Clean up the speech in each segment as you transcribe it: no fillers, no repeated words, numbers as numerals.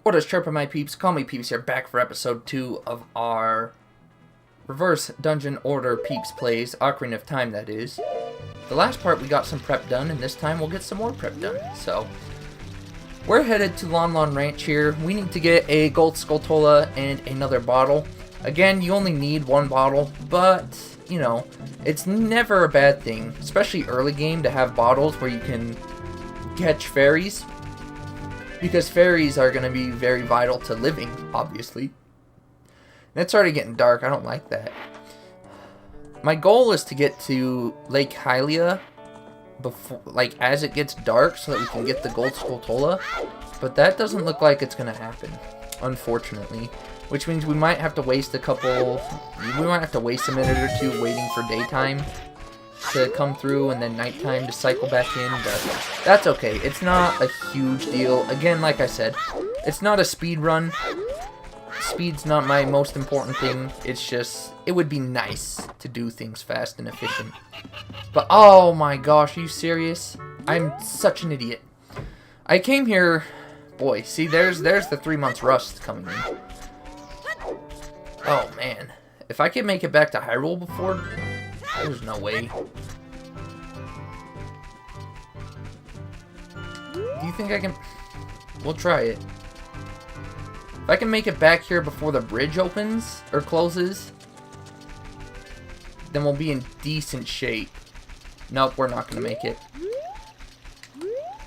What is chirpin, my peeps? Call me Peeps here, back for episode 2 of our reverse dungeon order Peeps plays, Ocarina of Time that is. The last part we got some prep done, and this time we'll get some more prep done. So, we're headed to Lon Lon Ranch here. We need to get a Gold Skulltula and another bottle. Again, you only need one bottle, but, you know, it's never a bad thing, especially early game, to have bottles where you can catch fairies. Because fairies are going to be very vital to living, obviously. And it's already getting dark. I don't like that. My goal is to get to Lake Hylia before, like, as it gets dark, so that we can get the Gold Skulltula. But that doesn't look like it's going to happen, unfortunately. Which means we might have to waste a minute or two waiting for daytime to come through, and then nighttime to cycle back in, but that's okay. It's not a huge deal. Again, like I said, it's not a speed run. Speed's not my most important thing. It's just, it would be nice to do things fast and efficient. But, oh my gosh, are you serious? I'm such an idiot. I came here, boy, see, there's the 3 months rust coming in. Oh man, if I could make it back to Hyrule before, there's no way. Do you think I can? We'll try it. If I can make it back here before the bridge opens or closes, then we'll be in decent shape. Nope, we're not gonna make it.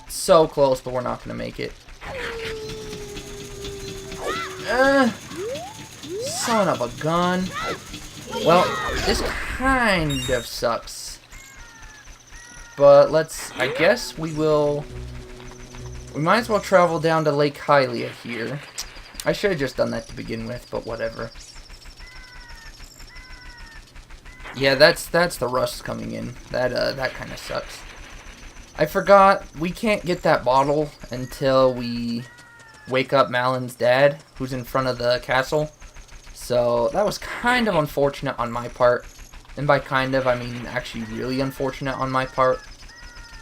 So close, but we're not gonna make it. Son of a gun. Well, this kind of sucks. But I guess we might as well travel down to Lake Hylia here. I should have just done that to begin with, but whatever. Yeah, that's the rust coming in. That kind of sucks. I forgot, we can't get that bottle until we wake up Malon's dad, who's in front of the castle. So, that was kind of unfortunate on my part. And by kind of, I mean actually really unfortunate on my part.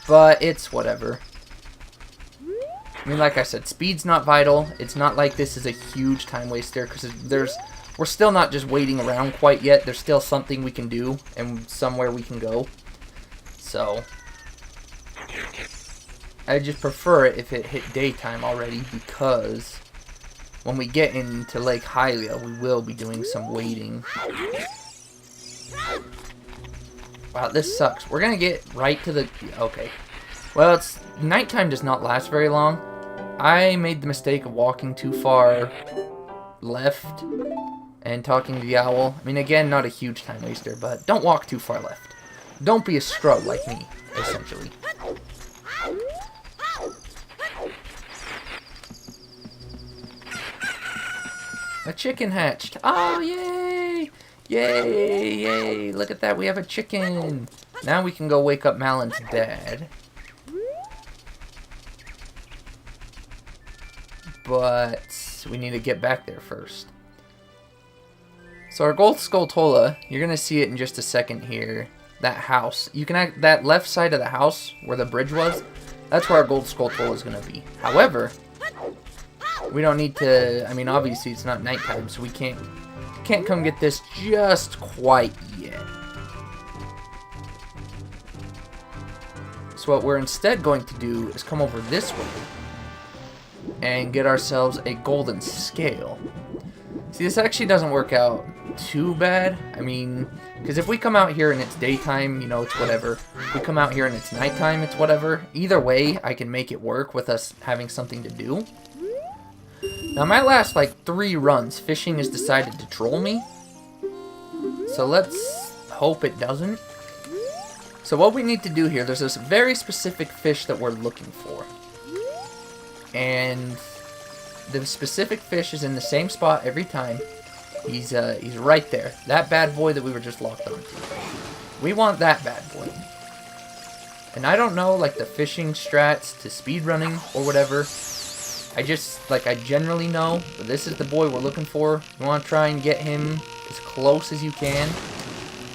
But it's whatever. I mean, like I said, speed's not vital. It's not like this is a huge time waster, because we're still not just waiting around quite yet. There's still something we can do, and somewhere we can go. So, I just prefer it if it hit daytime already, because when we get into Lake Hylia, we will be doing some waiting. Wow, this sucks. We're gonna get right to the... Okay. Well, nighttime does not last very long. I made the mistake of walking too far left and talking to the owl. I mean, again, not a huge time waster, but don't walk too far left. Don't be a scrub like me, essentially. A chicken hatched. Oh, yay! Yay, yay. Look at that. We have a chicken. Now we can go wake up Malon's dad. But we need to get back there first. So our Gold Skulltula, you're going to see it in just a second here. That house. That left side of the house where the bridge was, that's where our Gold Skulltula is going to be. However, we don't need to, I mean, obviously it's not nighttime, so we can't come get this just quite yet. So what we're instead going to do is come over this way and get ourselves a golden scale. See, this actually doesn't work out too bad. I mean, because if we come out here and it's daytime, you know, it's whatever. If we come out here and it's nighttime, it's whatever. Either way, I can make it work with us having something to do. Now, my last, like, 3 runs, fishing has decided to troll me. So let's hope it doesn't. So what we need to do here, there's this very specific fish that we're looking for. And the specific fish is in the same spot every time. He's right there. That bad boy that we were just locked onto. We want that bad boy. And I don't know, like, the fishing strats to speedrunning or whatever. I generally know, but this is the boy we're looking for. You want to try and get him as close as you can.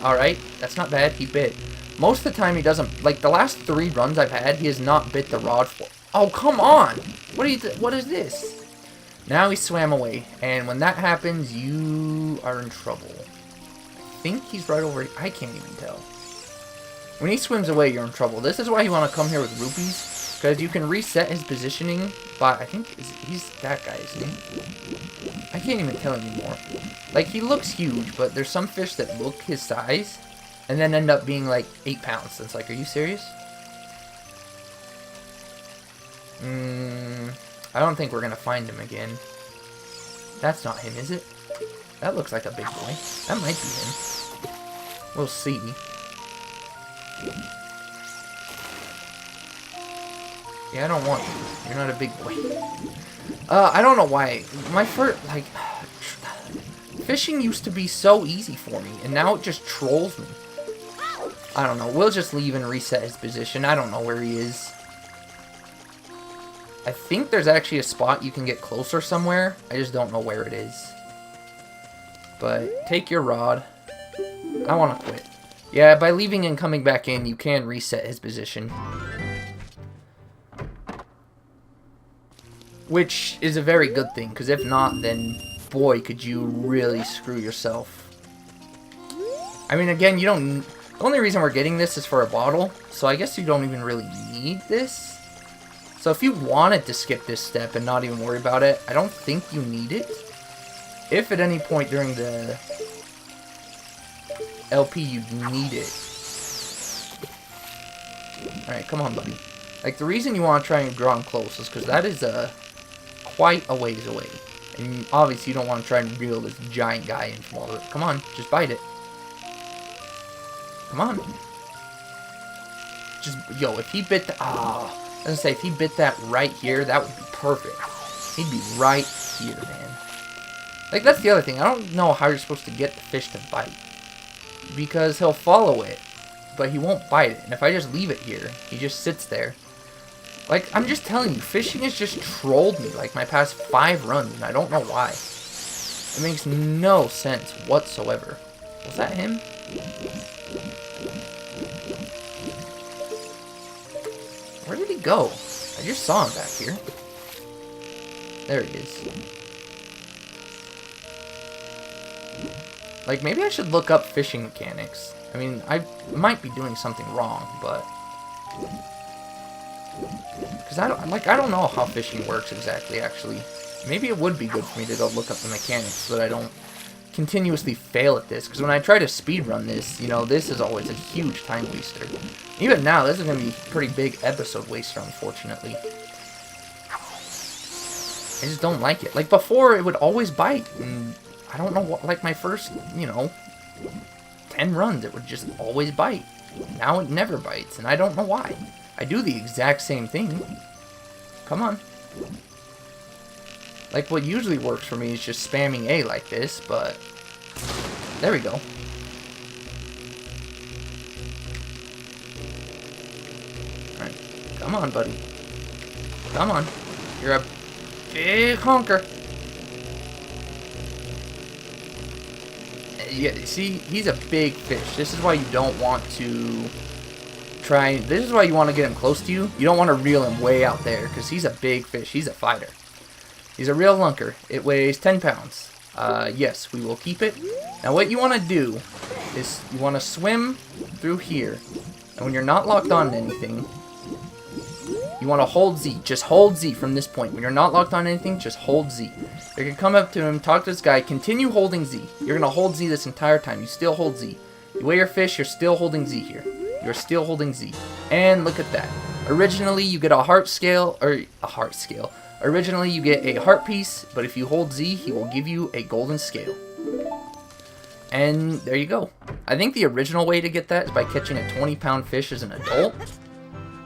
Alright, that's not bad. He bit. Most of the time he doesn't, like, the last 3 runs I've had, he has not bit the rod for. Oh, come on! What is this? Now he swam away, and when that happens, you are in trouble. I think he's right over... I can't even tell. When he swims away, you're in trouble. This is why you want to come here with rupees, because you can reset his positioning by... I think he's that guy, isn't he? I can't even tell anymore. Like, he looks huge, but there's some fish that look his size, and then end up being like 8 pounds. It's like, are you serious? I don't think we're gonna find him again. That's not him, is it? That looks like a big boy. That might be him. We'll see. Yeah, I don't want you. You're not a big boy. I don't know why. My first, like, fishing used to be so easy for me, and now it just trolls me. I don't know. We'll just leave and reset his position. I don't know where he is. I think there's actually a spot you can get closer somewhere. I just don't know where it is. But take your rod. I want to quit. Yeah, by leaving and coming back in, you can reset his position. Which is a very good thing, because if not, then boy, could you really screw yourself. I mean, again, you don't... The only reason we're getting this is for a bottle, so I guess you don't even really need this. So if you wanted to skip this step and not even worry about it, I don't think you need it. If at any point during the LP you need it. Alright, come on, buddy. Like, the reason you want to try and draw him close is because that is quite a ways away. And obviously you don't want to try and reel this giant guy in from all of it. Come on, just bite it. Come on. Just, yo, if he bit the... Ah... I was gonna say, if he bit that right here, that would be perfect. He'd be right here, man. Like, that's the other thing. I don't know how you're supposed to get the fish to bite. Because he'll follow it, but he won't bite it. And if I just leave it here, he just sits there. Like, I'm just telling you, fishing has just trolled me, like, my past 5 runs, and I don't know why. It makes no sense whatsoever. Was that him? Where did he go? I just saw him back here. There he is. Like, maybe I should look up fishing mechanics. I mean, I might be doing something wrong, but... Because I don't know how fishing works exactly, actually. Maybe it would be good for me to go look up the mechanics so that I don't continuously fail at this. Because when I try to speedrun this, you know, this is always a huge time waster. Even now, this is going to be a pretty big episode waster, unfortunately. I just don't like it. Like, before, it would always bite. And I don't know what, like, my first, you know, 10 runs, it would just always bite. Now it never bites, and I don't know why. I do the exact same thing. Come on. Like, what usually works for me is just spamming A like this, but... There we go. Alright. Come on, buddy. Come on. You're a big honker. Yeah, see? He's a big fish. This is why you don't want to try... This is why you want to get him close to you. You don't want to reel him way out there, because he's a big fish. He's a fighter. He's a real lunker. It weighs 10 pounds. Yes, we will keep it. Now what you want to do is you want to swim through here. And when you're not locked on to anything, you want to hold Z. Just hold Z from this point. When you're not locked on anything, just hold Z. You can come up to him, talk to this guy, continue holding Z. You're going to hold Z this entire time. You still hold Z. You weigh your fish, you're still holding Z here. You're still holding Z. And look at that. Originally, you get a heart scale, or a heart scale. Originally, you get a heart piece, but if you hold Z, he will give you a golden scale. And there you go. I think the original way to get that is by catching a 20-pound fish as an adult.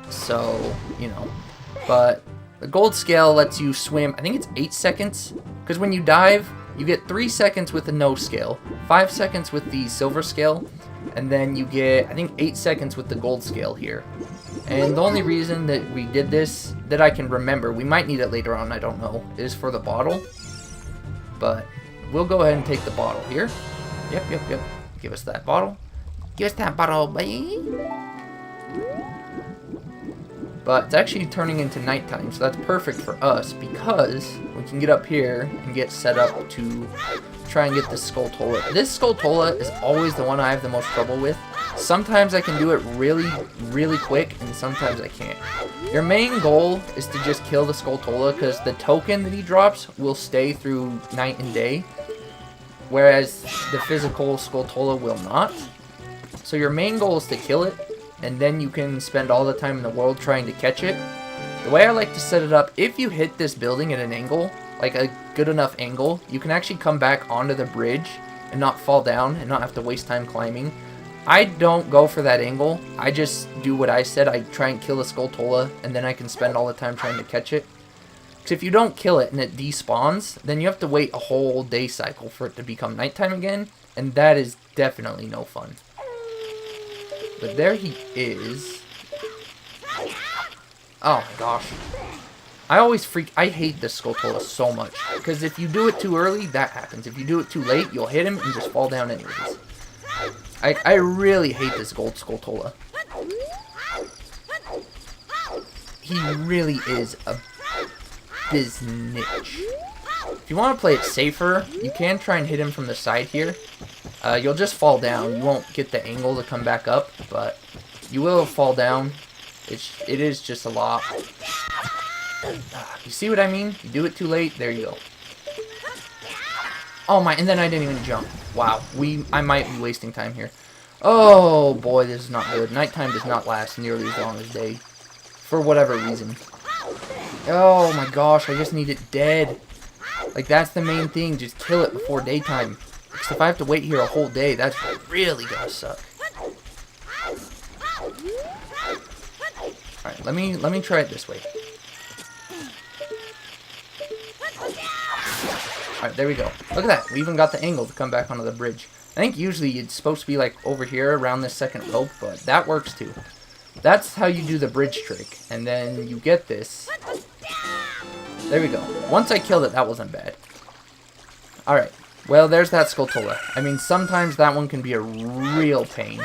So, you know. But the gold scale lets you swim, I think it's 8 seconds. Because when you dive, you get 3 seconds with the no scale, 5 seconds with the silver scale, and then you get, I think, 8 seconds with the gold scale here. And the only reason that we did this, that I can remember, we might need it later on, I don't know, is for the bottle. But we'll go ahead and take the bottle here. Yep. Give us that bottle. Give us that bottle, baby. But it's actually turning into nighttime, so that's perfect for us because we can get up here and get set up to try and get this Skulltula. This Skulltula is always the one I have the most trouble with. Sometimes I can do it really quick, and sometimes I can't. Your main goal is to just kill the Skulltula because the token that he drops will stay through night and day, whereas the physical Skulltula will not. So your main goal is to kill it, and then you can spend all the time in the world trying to catch it. The way I like to set it up, if you hit this building at an angle, like a good enough angle, you can actually come back onto the bridge and not fall down and not have to waste time climbing. I don't go for that angle. I just do what I said. I try and kill the Skulltula, and then I can spend all the time trying to catch it. Because if you don't kill it and it despawns, then you have to wait a whole day cycle for it to become nighttime again, and that is definitely no fun. But there he is. Oh my gosh. I hate this Skulltula so much. Because if you do it too early, that happens. If you do it too late, you'll hit him and just fall down anyways. I really hate this Gold Skulltula. He really is a biznitch. If you want to play it safer, you can try and hit him from the side here. You'll just fall down. You won't get the angle to come back up, but you will fall down. It is just a lot. You see what I mean? You do it too late, there you go. Oh my, and then I didn't even jump. Wow, I might be wasting time here. Oh boy, this is not good. Nighttime does not last nearly as long as day. For whatever reason. Oh my gosh, I just need it dead. Like, that's the main thing, just kill it before daytime. Because if I have to wait here a whole day, that's really gonna suck. Alright, let me try it this way. Alright, there we go. Look at that. We even got the angle to come back onto the bridge. I think usually it's supposed to be like over here around this second rope, but that works too. That's how you do the bridge trick. And then you get this. There we go. Once I killed it, that wasn't bad. Alright. Well, there's that Skulltula. I mean, sometimes that one can be a real pain.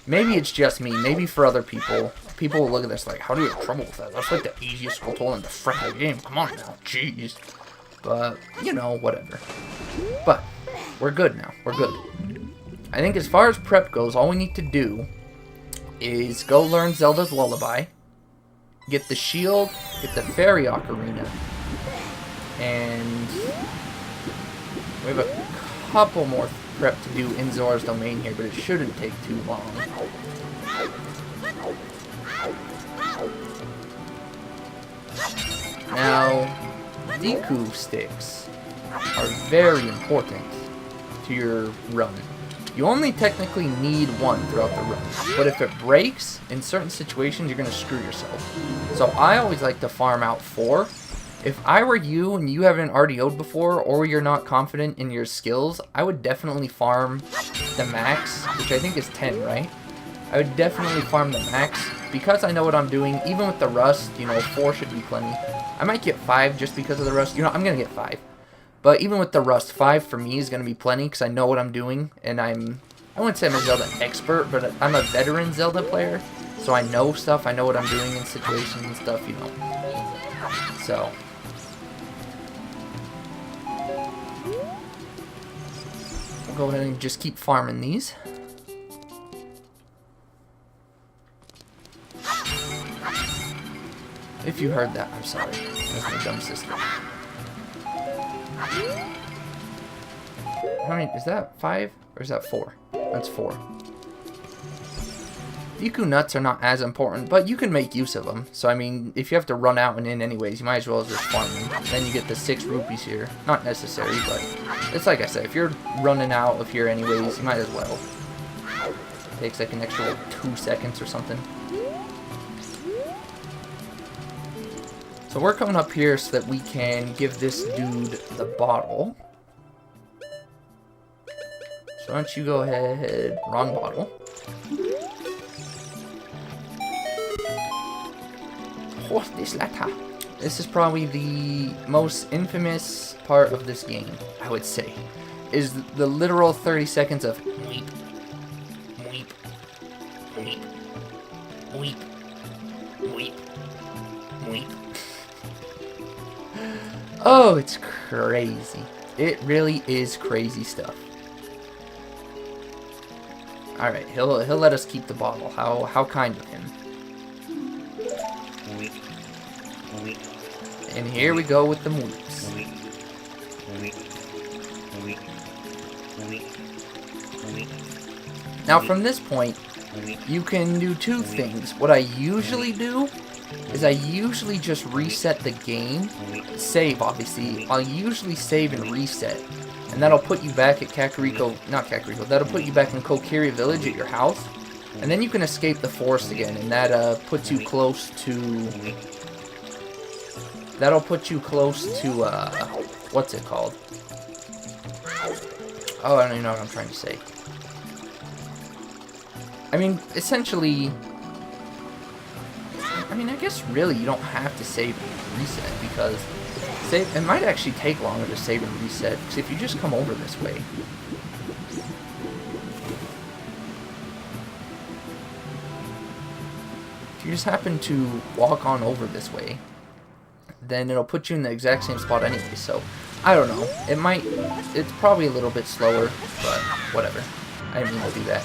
Maybe it's just me. Maybe for other people. People will look at this like, how do you have trouble with that? That's like the easiest Skulltula in the freaking game. Come on now. Jeez. But, you know, whatever. But, we're good now. We're good. I think as far as prep goes, all we need to do is go learn Zelda's Lullaby, get the shield, get the Fairy Ocarina, and we have a couple more prep to do in Zora's Domain here, but it shouldn't take too long. Now, Deku sticks are very important to your run. You only technically need one throughout the run, but if it breaks, in certain situations, you're going to screw yourself. So I always like to farm out 4. If I were you and you haven't RDO'd before, or you're not confident in your skills, I would definitely farm the max, which I think is 10, right? I would definitely farm the max, because I know what I'm doing. Even with the rust, you know, 4 should be plenty. I might get 5 just because of the rust. You know, I'm going to get 5. But even with the rust, 5 for me is going to be plenty because I know what I'm doing. And I wouldn't say I'm a Zelda expert, but I'm a veteran Zelda player. So I know stuff. I know what I'm doing in situations and stuff, you know. So. We'll go ahead and just keep farming these. If you heard that, I'm sorry. That's my dumb sister. How many? Is that 5 or is that 4? That's 4. Deku nuts are not as important, but you can make use of them. So, I mean, if you have to run out and in anyways, you might as well just farm them. Then you get the 6 rupees here. Not necessary, but it's like I said, if you're running out of here anyways, you might as well. It takes like an extra 2 seconds or something. So we're coming up here so that we can give this dude the bottle. So why don't you go ahead, wrong bottle. What's this letter? This is probably the most infamous part of this game, I would say. Is the literal 30 seconds of weep, weep, weep, weep, weep. Oh, it's crazy. It really is crazy stuff. Alright, he'll let us keep the bottle. How kind of him. And here we go with the moves. Now from this point, you can do two things. What I usually do is I usually just reset the game. Save, obviously. I'll usually save and reset. And that'll put you back at that'll put you back in Kokiri Village at your house. And then you can escape the forest again, and that puts you close to... That'll put you close to, what's it called? Oh, I don't even know what I'm trying to say. I mean, essentially... I mean, I guess really you don't have to save and reset, because it might actually take longer to save and reset, because if you just come over this way... If you just happen to walk on over this way, then it'll put you in the exact same spot anyway, so... I don't know. It's probably a little bit slower, but whatever. I didn't mean to do that.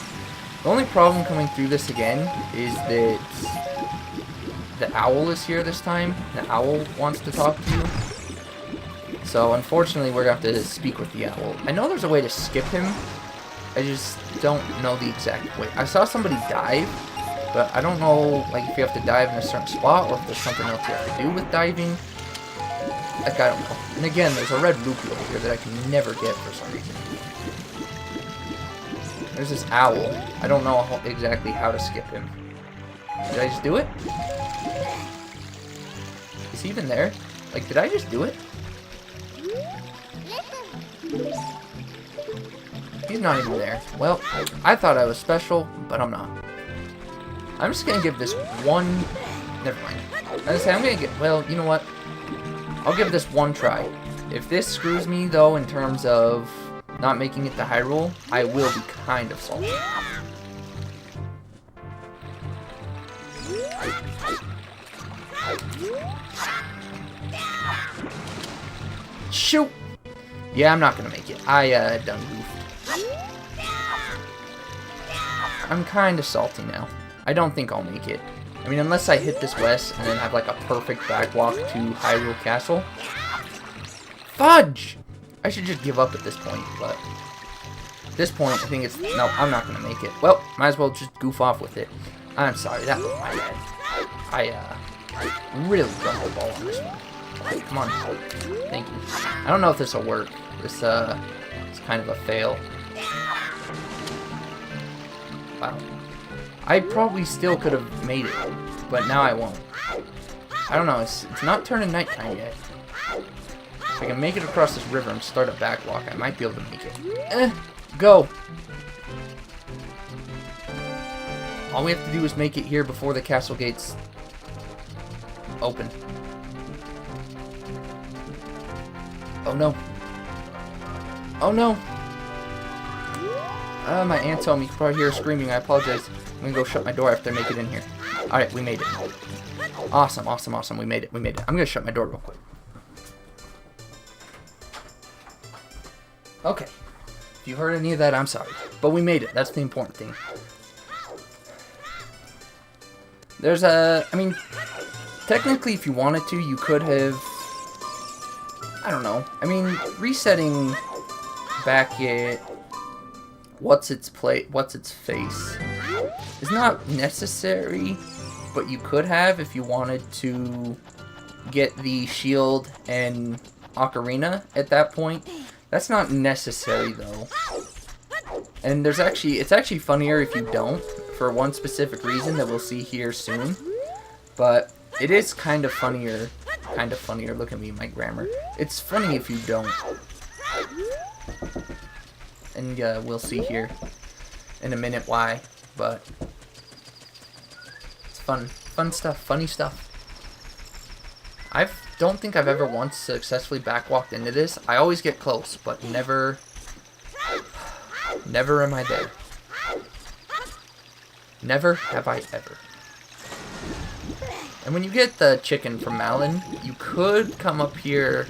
The only problem coming through this again is that the owl is here this time. The owl wants to talk to you. So unfortunately we're going to have to speak with the owl. I know there's a way to skip him. I just don't know the exact way. I saw somebody dive, but I don't know like if you have to dive in a certain spot or if there's something else you have to do with diving. Like, I don't know. And again, there's a red rupee over here that I can never get for some reason. There's this owl. I don't know exactly how to skip him. Did I just do it? Is he even there? Like, did I just do it? He's not even there. Well, I thought I was special, but I'm not. I'm just gonna give this one... Never mind. I was gonna say, I'm gonna get... Well, you know what? I'll give this one try. If this screws me, though, in terms of not making it to Hyrule, I will be kind of salty. Shoot! Yeah, I'm not gonna make it. I, done goofed. I'm kind of salty now. I don't think I'll make it. I mean, unless I hit this west and then have, like, a perfect backwalk to Hyrule Castle. Fudge! I should just give up at this point, but... At this point, I think it's... No, I'm not gonna make it. Well, might as well just goof off with it. I'm sorry, that was my bad. I really dropped the ball on this one. Come on. Thank you. I don't know if this will work. This, it's kind of a fail. Wow. I probably still could have made it, but now I won't. I don't know, it's not turning nighttime yet. If I can make it across this river and start a backwalk, I might be able to make it. Go! All we have to do is make it here before the castle gates open. Oh no. Oh no! My aunt told me you could probably hear her screaming. I apologize. I'm gonna go shut my door after I make it in here. Alright, we made it. Awesome, awesome, awesome. We made it, we made it. I'm gonna shut my door real quick. Okay. If you heard any of that, I'm sorry. But we made it. That's the important thing. There's a... I mean, technically, if you wanted to, you could have... I don't know. I mean, resetting back at... What's its face is not necessary, but you could have if you wanted to get the shield and ocarina at that point. That's not necessary though. And there's actually, it's actually funnier if you don't, for one specific reason that we'll see here soon. But it is kind of funnier, look at me, my grammar. It's funny if you don't. And we'll see here in a minute why, but it's fun stuff, funny stuff. I don't think I've ever once successfully backwalked into this. I always get close, but never am I there. Never have I ever. And when you get the chicken from Malin, you could come up here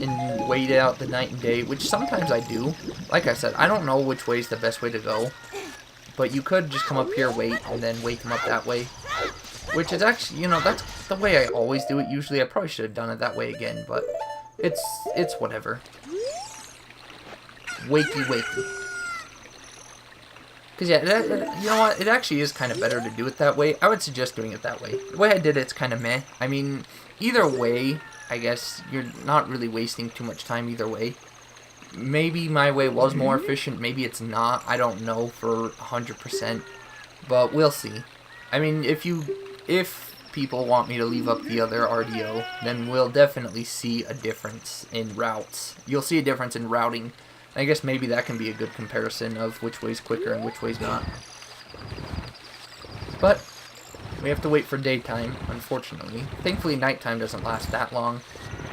and wait out the night and day, which sometimes I do. Like I said, I don't know which way is the best way to go. But you could just come up here, wait, and then wake them up that way. Which is actually, you know, that's the way I always do it usually. I probably should have done it that way again, but it's whatever. Wakey, wakey. Because, yeah, you know what? It actually is kind of better to do it that way. I would suggest doing it that way. The way I did it's kind of meh. I mean, either way, I guess you're not really wasting too much time either way. Maybe my way was more efficient. Maybe it's not. I don't know for 100%. But we'll see. I mean, if people want me to leave up the other RDO, then we'll definitely see a difference in routes. You'll see a difference in routing. I guess maybe that can be a good comparison of which way's quicker and which way's not. But we have to wait for daytime, unfortunately. Thankfully, nighttime doesn't last that long.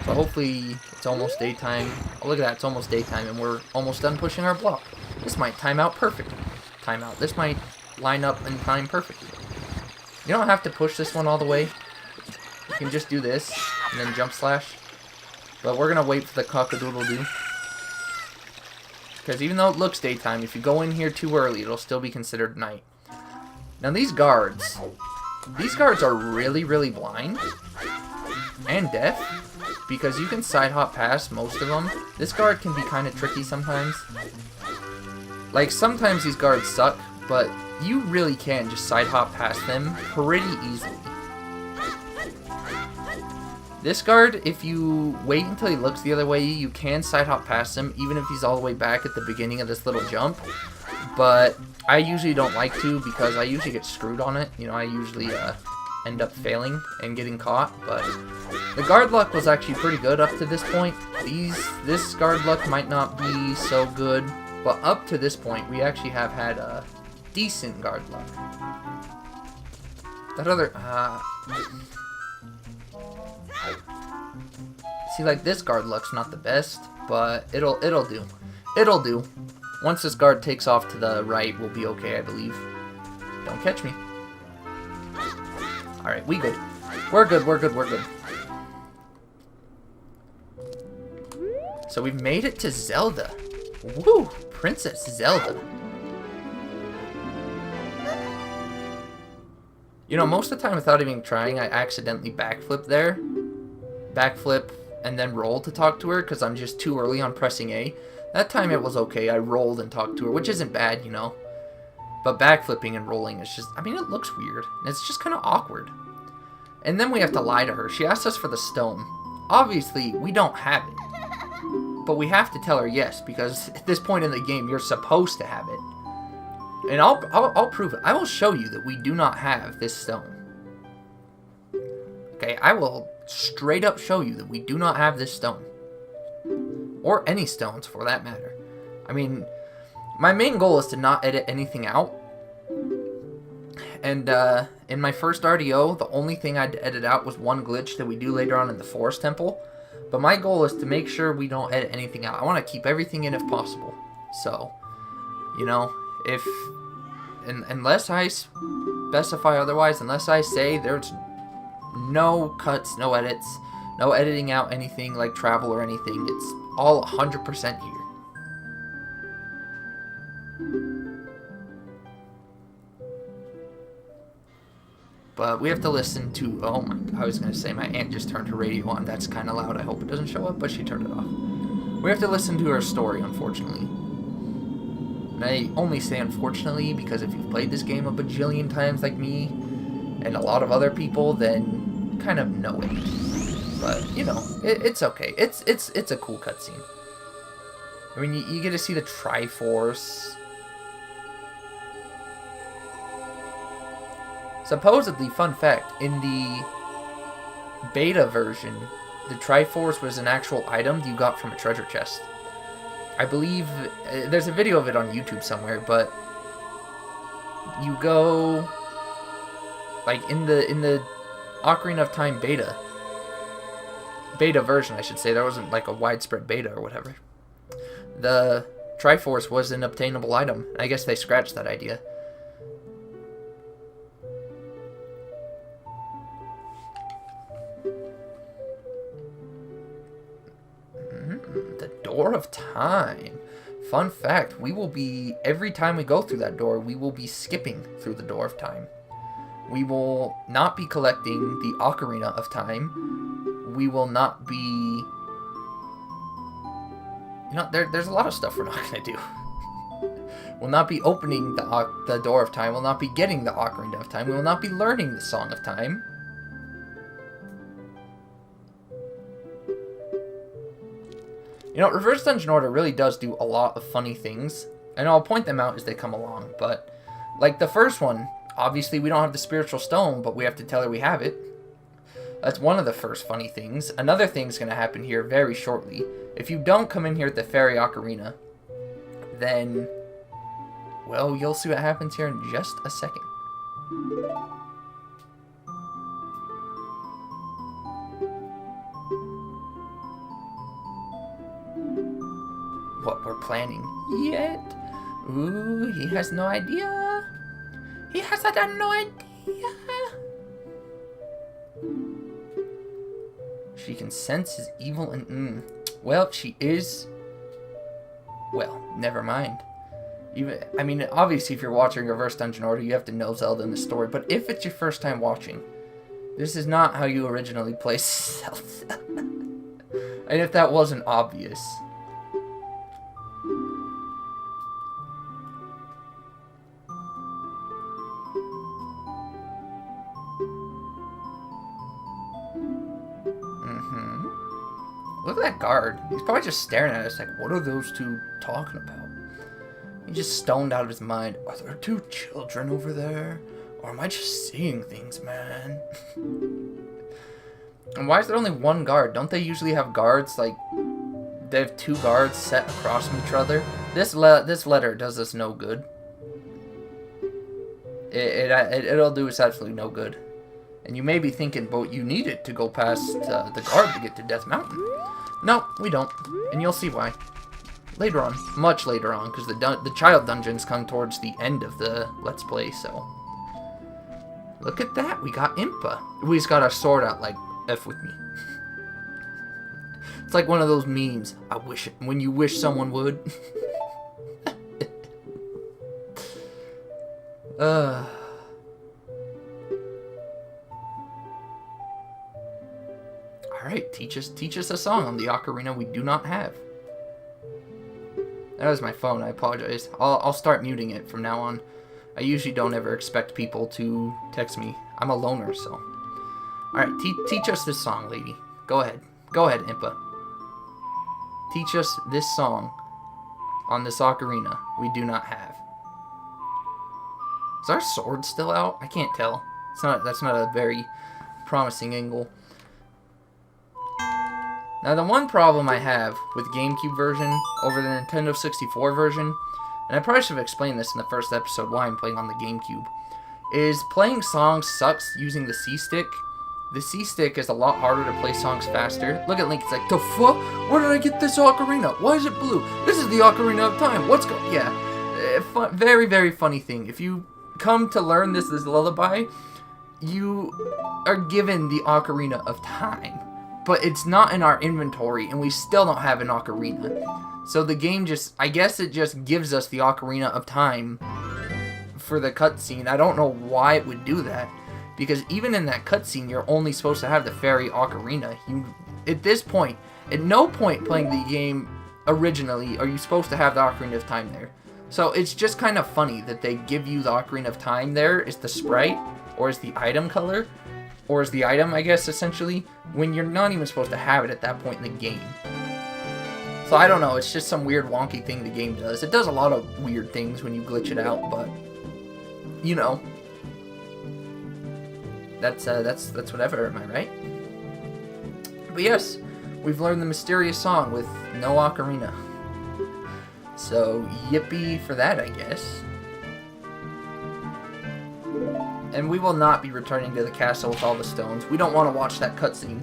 So hopefully it's almost daytime. Oh, look at that, it's almost daytime and we're almost done pushing our block. This might time out perfectly. This might line up in time perfectly. You don't have to push this one all the way. You can just do this and then jump slash. But we're going to wait for the cock-a-doodle-doo. Because even though it looks daytime, if you go in here too early, it'll still be considered night. Now these guards are really, really blind and deaf because you can side hop past most of them. This guard can be kind of tricky sometimes. Like sometimes these guards suck, but you really can just side hop past them pretty easily. This guard, if you wait until he looks the other way, you can side hop past him, even if he's all the way back at the beginning of this little jump. But I usually don't like to because I usually get screwed on it. You know, I usually end up failing and getting caught. But the guard luck was actually pretty good up to this point. This guard luck might not be so good, but up to this point, we actually have had a decent guard luck. That other see, like this guard luck's not the best, but it'll do. It'll do. Once this guard takes off to the right, we'll be okay, I believe. Don't catch me. Alright, we good. We're good, we're good, we're good. So we've made it to Zelda. Woo! Princess Zelda. You know, most of the time without even trying, I accidentally backflip there. Backflip and then roll to talk to her because I'm just too early on pressing A. That time it was okay. I rolled and talked to her, which isn't bad, you know. But backflipping and rolling is just, I mean, it looks weird. It's just kind of awkward. And then we have to lie to her. She asked us for the stone. Obviously, we don't have it. But we have to tell her yes, because at this point in the game, you're supposed to have it. And I'll prove it. I will show you that we do not have this stone. Okay, I will straight up show you that we do not have this stone. Or any stones, for that matter. I mean, my main goal is to not edit anything out. And in my first RDO, the only thing I had to edit out was one glitch that we do later on in the Forest Temple. But my goal is to make sure we don't edit anything out. I want to keep everything in if possible. So, you know, unless I specify otherwise, unless I say there's no cuts, no edits, no editing out anything like travel or anything, it's all 100% here. But we have to listen to, oh my, I was going to say my aunt just turned her radio on. That's kind of loud. I hope it doesn't show up, but she turned it off. We have to listen to her story, unfortunately. And I only say unfortunately because if you've played this game a bajillion times like me and a lot of other people, then you kind of know it. But, you know, it's okay. It's a cool cutscene. I mean, you get to see the Triforce. Supposedly, fun fact, in the beta version, the Triforce was an actual item you got from a treasure chest. I believe, there's a video of it on YouTube somewhere, but you go, like, in the Ocarina of Time beta version, I should say, there wasn't, like, a widespread beta or whatever. The Triforce was an obtainable item. I guess they scratched that idea. Door of Time. Fun fact, we will be, every time we go through that door, we will be skipping through the Door of Time. We will not be collecting the Ocarina of Time. We will not be... You know, there's a lot of stuff we're not going to do. We'll not be opening the Door of Time. We'll not be getting the Ocarina of Time. We will not be learning the Song of Time. You know, Reverse Dungeon Order really does do a lot of funny things. And I'll point them out as they come along. But, like the first one, obviously we don't have the Spiritual Stone, but we have to tell her we have it. That's one of the first funny things. Another thing's going to happen here very shortly. If you don't come in here at the Fairy Ocarina, then, well, you'll see what happens here in just a second. What we're planning yet? Ooh, he has no idea. He has no idea. She can sense his evil and well, she is. Well, never mind. Even, I mean, obviously, if you're watching Reverse Dungeon Order, you have to know Zelda in the story. But if it's your first time watching, this is not how you originally play Zelda. And if that wasn't obvious. Look at that guard. He's probably just staring at us like, what are those two talking about? He's just stoned out of his mind. Are there two children over there? Or am I just seeing things, man? And why is there only one guard? Don't they usually have guards, like, they have two guards set across from each other? This letter does us no good. It'll do us absolutely no good. And you may be thinking, but you need it to go past the guard to get to Death Mountain. No, we don't. And you'll see why. Later on. Much later on, because the child dungeons come towards the end of the Let's Play, so... Look at that, we got Impa. We just got our sword out like, F with me. It's like one of those memes. I wish it, when you wish someone would. Alright, teach us a song on the ocarina we do not have. That was my phone, I apologize. I'll start muting it from now on. I usually don't ever expect people to text me. I'm a loner, so. Alright, teach us this song, lady. Go ahead. Go ahead, Impa. Teach us this song on this ocarina we do not have. Is our sword still out? I can't tell. That's not a very promising angle. Now, the one problem I have with GameCube version over the Nintendo 64 version, and I probably should have explained this in the first episode why I'm playing on the GameCube, is playing songs sucks using the C-Stick. The C-Stick is a lot harder to play songs faster. Look at Link, it's like, the fuck? Where did I get this ocarina? Why is it blue? This is the Ocarina of Time. What's going? Yeah. Very, very funny thing. If you come to learn this Lullaby, you are given the Ocarina of Time. But it's not in our inventory, and we still don't have an ocarina. So the game just, I guess it just gives us the Ocarina of Time for the cutscene. I don't know why it would do that, because even in that cutscene, you're only supposed to have the fairy ocarina. At this point, at no point playing the game originally are you supposed to have the Ocarina of Time there. So it's just kind of funny that they give you the Ocarina of Time there as the sprite, or as the item color, or as the item, I guess, essentially, when you're not even supposed to have it at that point in the game. So I don't know, it's just some weird wonky thing the game does. It does a lot of weird things when you glitch it out, but, you know, that's whatever, am I right? But yes, we've learned the mysterious song with no ocarina. So, yippee for that, I guess. And we will not be returning to the castle with all the stones. We don't want to watch that cutscene.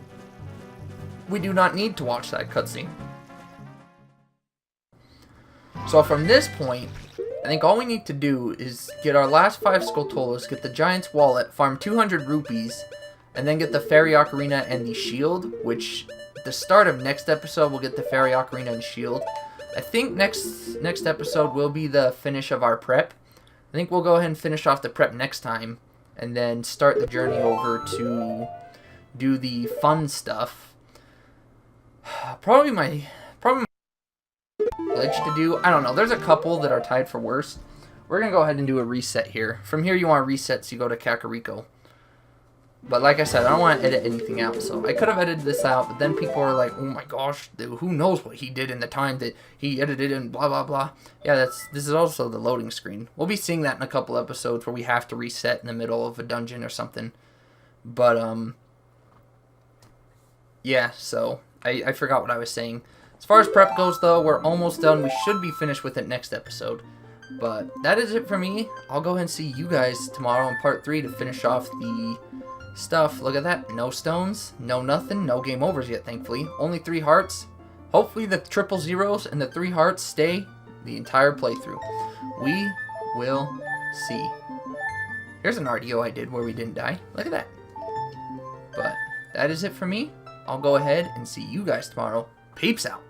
We do not need to watch that cutscene. So from this point, I think all we need to do is get our last 5 Skulltulas, get the Giant's Wallet, farm 200 rupees, and then get the Fairy Ocarina and the Shield, which the start of next episode, we'll get the Fairy Ocarina and Shield. I think next episode will be the finish of our prep. I think we'll go ahead and finish off the prep next time, and then start the journey over to do the fun stuff. Probably my glitch to do. I don't know. There's a couple that are tied for worst. We're gonna go ahead and do a reset here. From here, you want to reset, so you go to Kakariko. But like I said, I don't want to edit anything out, so I could have edited this out, but then people are like, oh my gosh, dude, who knows what he did in the time that he edited and blah, blah, blah. Yeah, this is also the loading screen. We'll be seeing that in a couple episodes where we have to reset in the middle of a dungeon or something. But, yeah, so I forgot what I was saying. As far as prep goes, though, we're almost done. We should be finished with it next episode. But that is it for me. I'll go ahead and see you guys tomorrow in part 3 to finish off the stuff. Look at that. No stones, no nothing, no game overs yet, thankfully. Only 3 hearts. Hopefully the 000s and the 3 hearts stay the entire playthrough. We will see. Here's an RDO I did where we didn't die. Look at that. But that is it for me. I'll go ahead and see you guys tomorrow. Peeps out.